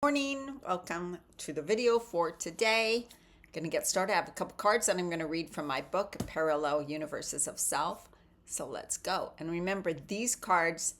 Morning, welcome to the video for today. Going to get started. I have a couple cards and I'm going to read from my book, Parallel Universes of Self. So let's go. And remember, these cards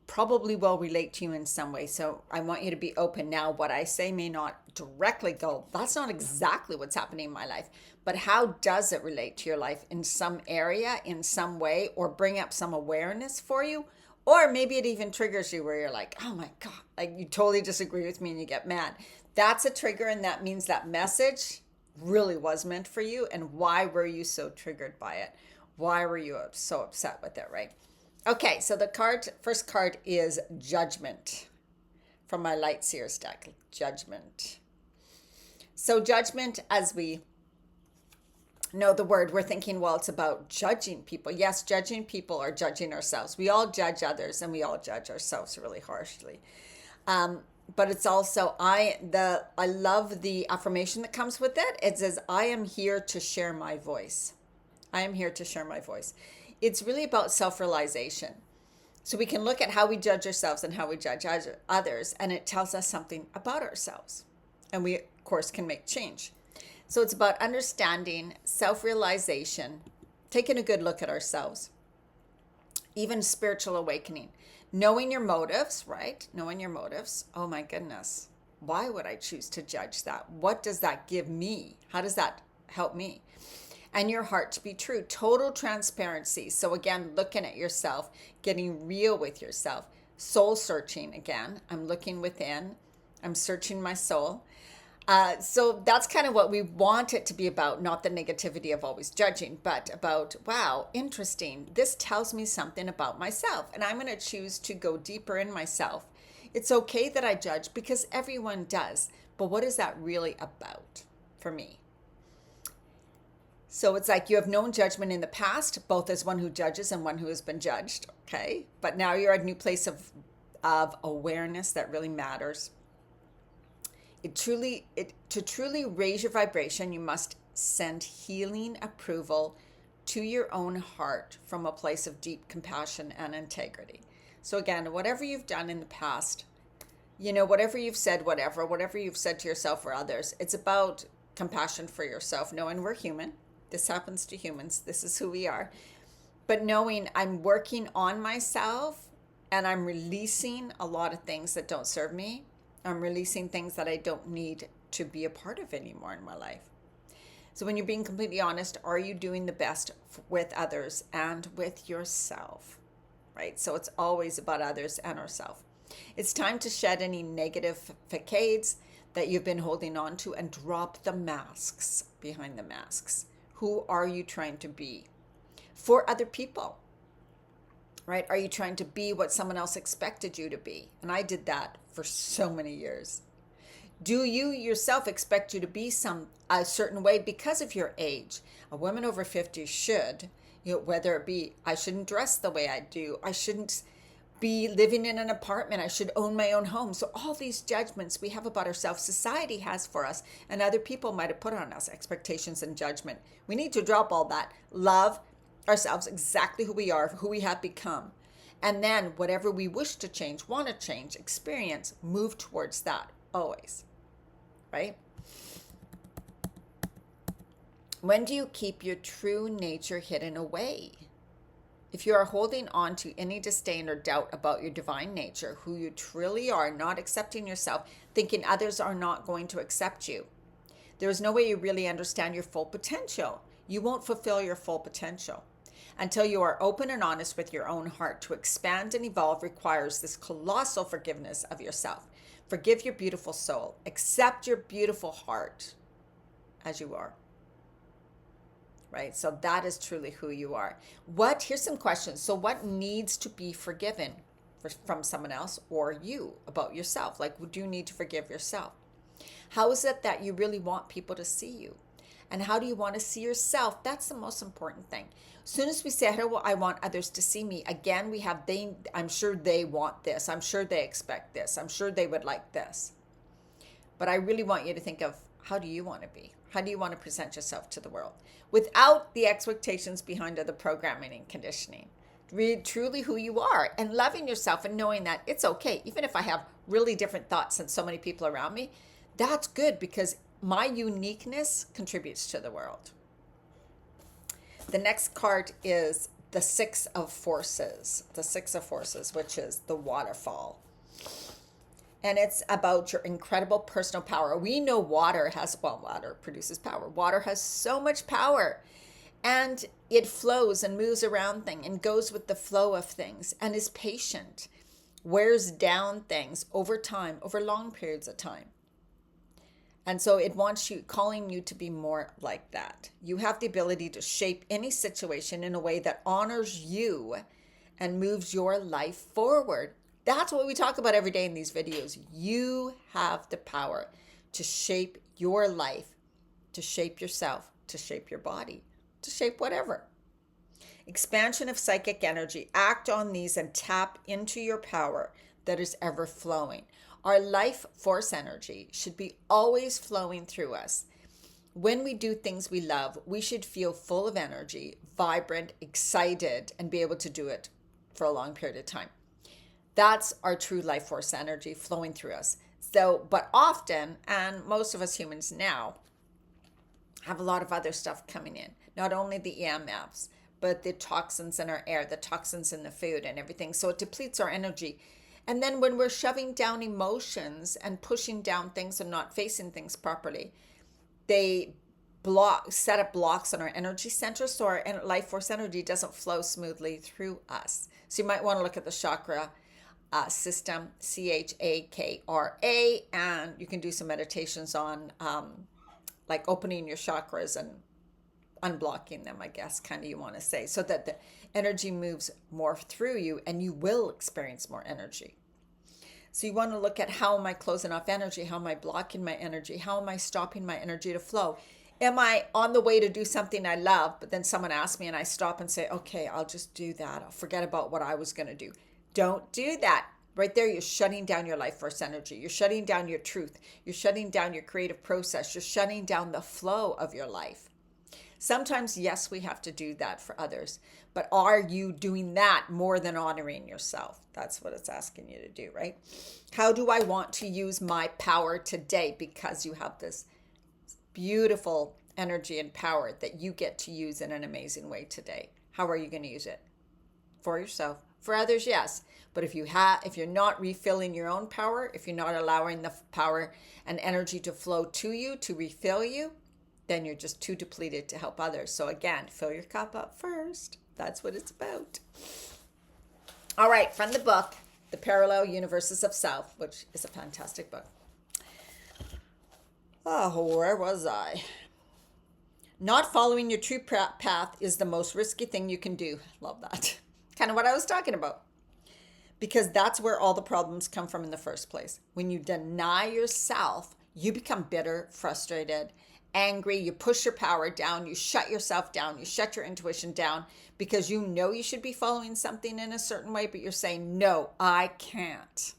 probably will relate to you in some way. So I want you to be open. Now, what I say may not directly go, that's not exactly what's happening in my life, but how does it relate to your life in some area, in some way, or bring up some awareness for you? Or maybe it even triggers you where you're like, oh my God, like you totally disagree with me and you get mad. That's a trigger, and that means that message really was meant for you. And why were you so triggered by it? Why were you so upset with it, right? Okay, so the first card is Judgment from my Light Seers deck. Judgment. So judgment, as we know the word, we're thinking, well, it's about judging people. Yes, judging people or judging ourselves. We all judge others and we all judge ourselves really harshly. But it's also, I love the affirmation that comes with it. It says, I am here to share my voice. I am here to share my voice. It's really about self-realization. So we can look at how we judge ourselves and how we judge others, and it tells us something about ourselves. And we, of course, can make change. So it's about understanding, self-realization, taking a good look at ourselves, even spiritual awakening, knowing your motives, right? Knowing your motives. Oh my goodness. Why would I choose to judge that? What does that give me? How does that help me? And your heart to be true. Total transparency. So again, looking at yourself, getting real with yourself, soul searching again. I'm looking within. I'm searching my soul. So that's kind of what we want it to be about, not the negativity of always judging, but about, wow, interesting. This tells me something about myself, and I'm going to choose to go deeper in myself. It's okay that I judge because everyone does, but what is that really about for me? So it's like you have known judgment in the past, both as one who judges and one who has been judged, okay? But now you're at a new place of awareness that really matters. To truly raise your vibration, you must send healing approval to your own heart from a place of deep compassion and integrity. So again, whatever you've done in the past, whatever you've said, whatever you've said to yourself or others, it's about compassion for yourself, knowing we're human. This happens to humans. This is who we are. But knowing I'm working on myself and I'm releasing a lot of things that don't serve me. I'm releasing things that I don't need to be a part of anymore in my life. So when you're being completely honest, are you doing the best with others and with yourself? Right? So it's always about others and ourselves. It's time to shed any negative facades that you've been holding on to and drop the masks behind the masks. Who are you trying to be for other people? Right? Are you trying to be what someone else expected you to be? And I did that for so many years. Do you yourself expect you to be a certain way because of your age? A woman over 50 should, whether it be, I shouldn't dress the way I do. I shouldn't be living in an apartment. I should own my own home. So all these judgments we have about ourselves, society has for us, and other people might have put on us, expectations and judgment. We need to drop all that. Love ourselves exactly who we are, who we have become. And then whatever we wish to change, want to change, experience, move towards that always, right? When do you keep your true nature hidden away? If you are holding on to any disdain or doubt about your divine nature, who you truly are, not accepting yourself, thinking others are not going to accept you, there is no way you really understand your full potential. You won't fulfill your full potential. Until you are open and honest with your own heart. To expand and evolve requires this colossal forgiveness of yourself. Forgive your beautiful soul. Accept your beautiful heart as you are. Right? So that is truly who you are. Here's some questions. So what needs to be forgiven from someone else or you about yourself? Like, do you need to forgive yourself? How is it that you really want people to see you? And how do you want to see yourself? That's the most important thing. As soon as we say, how do I want others to see me? Again, we have I'm sure they want this. I'm sure they expect this. I'm sure they would like this. But I really want you to think of, how do you want to be? How do you want to present yourself to the world? Without the expectations behind other programming and conditioning. Read truly who you are and loving yourself and knowing that it's okay. Even if I have really different thoughts than so many people around me, that's good because my uniqueness contributes to the world. The next card is the Six of Forces. The Six of Forces, which is the waterfall. And it's about your incredible personal power. We know water produces power. Water has so much power. And it flows and moves around things and goes with the flow of things and is patient, wears down things over time, over long periods of time. And so it wants you, calling you to be more like that. You have the ability to shape any situation in a way that honors you and moves your life forward. That's what we talk about every day in these videos. You have the power to shape your life, to shape yourself, to shape your body, to shape whatever. Expansion of psychic energy. Act on these and tap into your power that is ever flowing. Our life force energy should be always flowing through us. When we do things we love, we should feel full of energy, vibrant, excited, and be able to do it for a long period of time. That's our true life force energy flowing through us. So, but often, and most of us humans now, have a lot of other stuff coming in. Not only the EMFs, but the toxins in our air, the toxins in the food and everything. So it depletes our energy. And then when we're shoving down emotions and pushing down things and not facing things properly, they set up blocks on our energy center, so our life force energy doesn't flow smoothly through us. So you might want to look at the chakra system, Chakra, and you can do some meditations on like opening your chakras and unblocking them, I guess, kind of you want to say, so that the energy moves more through you and you will experience more energy. So you want to look at, how am I closing off energy? How am I blocking my energy? How am I stopping my energy to flow? Am I on the way to do something I love, but then someone asks me and I stop and say, okay, I'll just do that. I'll forget about what I was going to do. Don't do that. Right there, you're shutting down your life force energy. You're shutting down your truth. You're shutting down your creative process. You're shutting down the flow of your life. Sometimes, yes, we have to do that for others, but are you doing that more than honoring yourself? That's what it's asking you to do, right? How do I want to use my power today? Because you have this beautiful energy and power that you get to use in an amazing way today. How are you going to use it? For yourself. For others, yes. But if you're not refilling your own power, if you're not allowing the power and energy to flow to you, to refill you, then you're just too depleted to help others. So again, fill your cup up first. That's what it's about. All right, from the book, The Parallel Universes of Self, which is a fantastic book. Oh, where was I? Not following your true path is the most risky thing you can do. Love that. Kind of what I was talking about. Because that's where all the problems come from in the first place. When you deny yourself, you become bitter, frustrated, angry. You push your power down. You shut yourself down. You shut your intuition down because you know you should be following something in a certain way, but you're saying, no, I can't.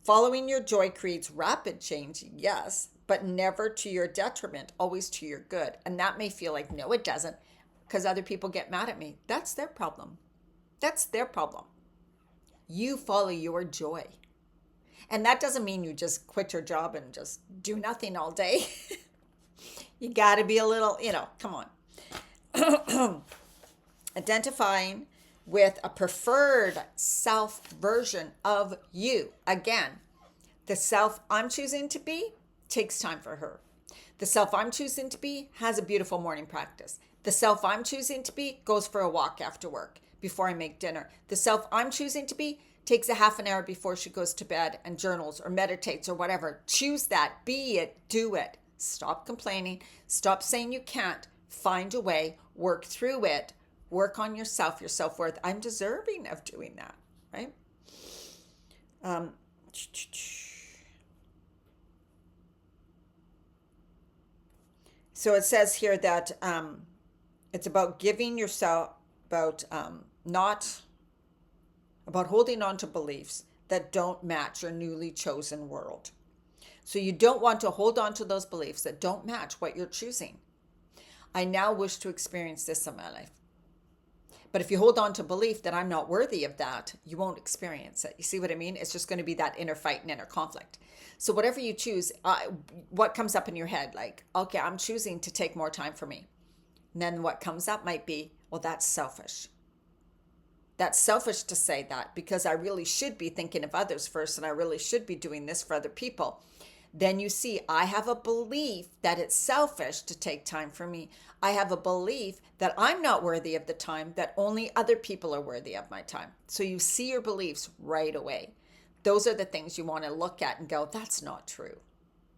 Following your joy creates rapid change, yes, but never to your detriment, always to your good. And that may feel like, no, it doesn't, because other people get mad at me. That's their problem. That's their problem. You follow your joy. And that doesn't mean you just quit your job and just do nothing all day. You got to be a little, come on. Identifying with a preferred self version of you. Again, the self I'm choosing to be takes time for her. The self I'm choosing to be has a beautiful morning practice. The self I'm choosing to be goes for a walk after work before I make dinner. The self I'm choosing to be takes a half an hour before she goes to bed and journals or meditates or whatever. Choose that. Be it. Do it. Stop complaining. Stop saying you can't. Find a way. Work through it. Work on yourself, your self-worth. I'm deserving of doing that, right? So it says here that it's about giving yourself, about holding on to beliefs that don't match your newly chosen world. So you don't want to hold on to those beliefs that don't match what you're choosing. I now wish to experience this in my life. But if you hold on to belief that I'm not worthy of that, you won't experience it. You see what I mean? It's just going to be that inner fight and inner conflict. So whatever you choose, what comes up in your head, like, okay, I'm choosing to take more time for me. And then what comes up might be, well, that's selfish. That's selfish to say that because I really should be thinking of others first and I really should be doing this for other people. Then you see, I have a belief that it's selfish to take time for me. I have a belief that I'm not worthy of the time, that only other people are worthy of my time. So you see your beliefs right away. Those are the things you want to look at and go, that's not true.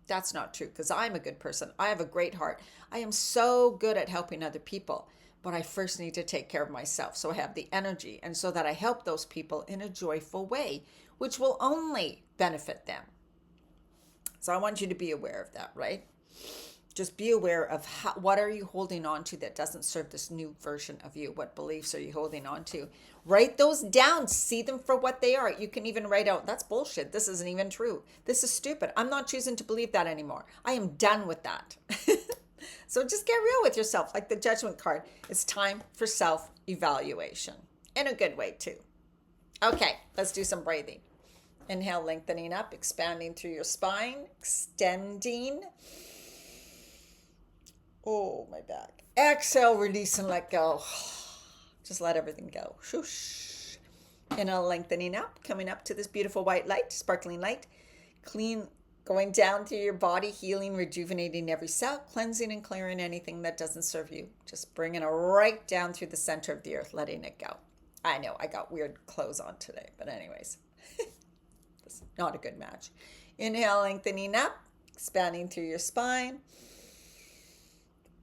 That's not true because I'm a good person. I have a great heart. I am so good at helping other people. But I first need to take care of myself so I have the energy and so that I help those people in a joyful way, which will only benefit them. So I want you to be aware of that, right? Just be aware of what are you holding on to that doesn't serve this new version of you? What beliefs are you holding on to? Write those down. See them for what they are. You can even write out, that's bullshit. This isn't even true. This is stupid. I'm not choosing to believe that anymore. I am done with that. So just get real with yourself, like the judgment card. It's time for self-evaluation in a good way too. Okay, let's do some breathing. Inhale, lengthening up, expanding through your spine, extending. Oh, my back. Exhale, release and let go. Just let everything go. Shoosh. Inhale, lengthening up, coming up to this beautiful white light, sparkling light. Clean, going down through your body, healing, rejuvenating every cell, cleansing and clearing anything that doesn't serve you. Just bringing it right down through the center of the earth, letting it go. I know, I got weird clothes on today, but anyways. It's not a good match. Inhale, lengthening up, expanding through your spine.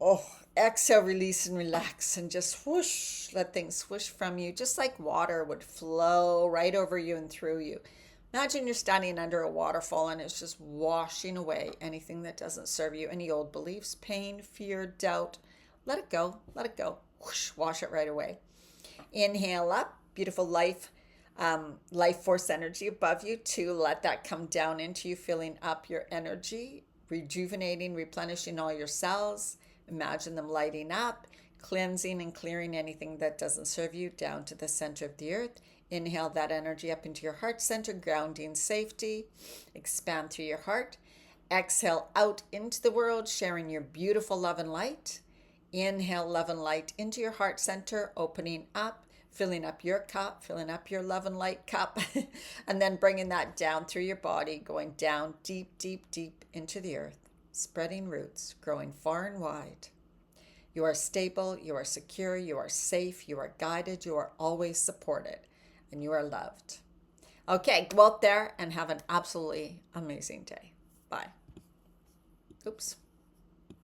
Oh, exhale, release and relax and just whoosh, let things swoosh from you, just like water would flow right over you and through you. Imagine you're standing under a waterfall and it's just washing away anything that doesn't serve you, any old beliefs, pain, fear, doubt. Let it go, let it go. Whoosh, wash it right away. Inhale up, beautiful life force energy above you. 2, let that come down into you, filling up your energy, rejuvenating, replenishing all your cells. Imagine them lighting up, cleansing and clearing anything that doesn't serve you down to the center of the earth. Inhale that energy up into your heart center, grounding safety. Expand through your heart. Exhale out into the world, sharing your beautiful love and light. Inhale love and light into your heart center, opening up, filling up your cup, filling up your love and light cup, and then bringing that down through your body, going down deep, deep, deep into the earth, spreading roots, growing far and wide. You are stable, you are secure, you are safe, you are guided, you are always supported, and you are loved. Okay, go out there and have an absolutely amazing day. Bye. Oops.